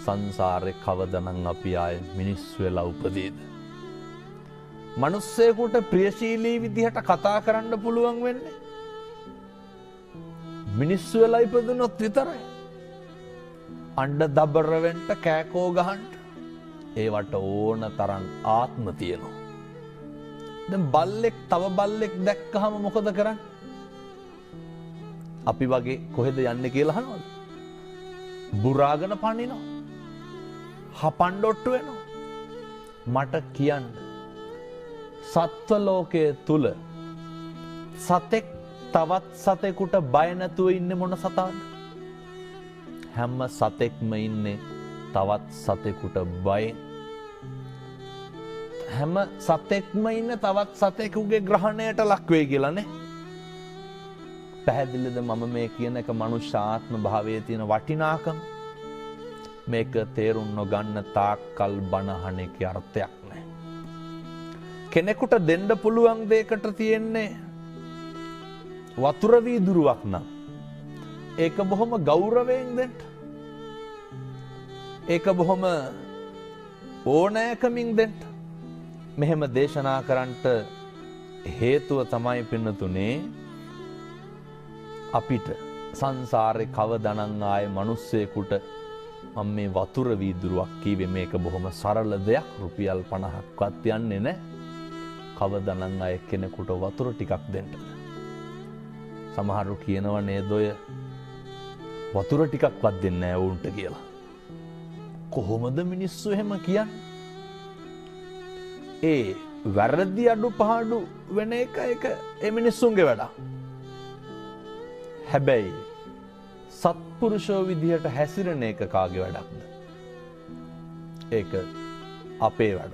සංසාරේ කවදනම් අපි ආයේ මිනිස්සු වෙලා උපදීද? මිනිස්සෙකුට ප්‍රියශීලී විදිහට කතා කරන්න පුළුවන් වෙන්නේ මිනිස්සු වෙලා ඉපදුනොත් විතරයි. අඬ දබර වෙන්න කෑකෝ ගහන්න ඒවට ඕන තරම් ආත්ම තියෙනවා. දැන් බල්ලෙක් තව බල්ලෙක් දැක්කහම මොකද කරන්නේ? අපි වගේ කොහෙද යන්නේ කියලා අහනවද? බුරාගෙන පනිනවා. හපන්ඩොට්ටු වෙනවා. මට කියන්න සත්ව ලෝකයේ තුල සතෙක් තවත් සතෙකුට බය නැතුව ඉන්නේ මොන සතාද? හැම සතෙක්ම ඉන්නේ තවත් සතෙකුට බයෙන්. හැම සතෙක්ම ඉන්නේ තවත් සතෙකුගේ ග්‍රහණයට ලක් වෙයි කියලානේ. පැහැදිලිද මම මේ කියන එක මනුෂ්‍ය ආත්ම භාවයේ තියෙන වටිනාකම? මේක තේරුම් නොගන්න තාක්කල් බණහන එකේ අර්ථයක් නැහැ. කෙනෙකුට දෙන්න පුළුවන් දෙයකට තියෙන්නේ වතුර වීදුරුවක් නම් ඒක බොහොම ගෞරවයෙන් දෙන්න. ඒක බොහොම ඕනෑකමින් දෙන්න. මෙහෙම දේශනා කරන්නට හේතුව තමයි පින්නතුනේ අපිට සංසාරේ කවදනම් ආයේ මිනිස්සෙකුට මම මේ වතුර වීදුරුවක් කීවේ මේක බොහොම සරල දෙයක් රුපියල් 50ක්වත් යන්නේ නැහැ. කවදනම් ආයේ කෙනෙකුට වතුර ටිකක් දෙන්න. සමහරු කියනවා නේද ඔය වතුර ටිකක්වත් දෙන්නේ නැහැ වුන්ට කියලා. කොහොමද මිනිස්සු එහෙම කියන්නේ? ඒ වැරදි අඩුපාඩු වෙන එක ඒ මිනිස්සුන්ගේ වැඩ. හැබැයි සත්පුරුෂෝ විදිහට හැසිරෙන එක කාගේ වැඩක්ද? ඒක අපේ වැඩ.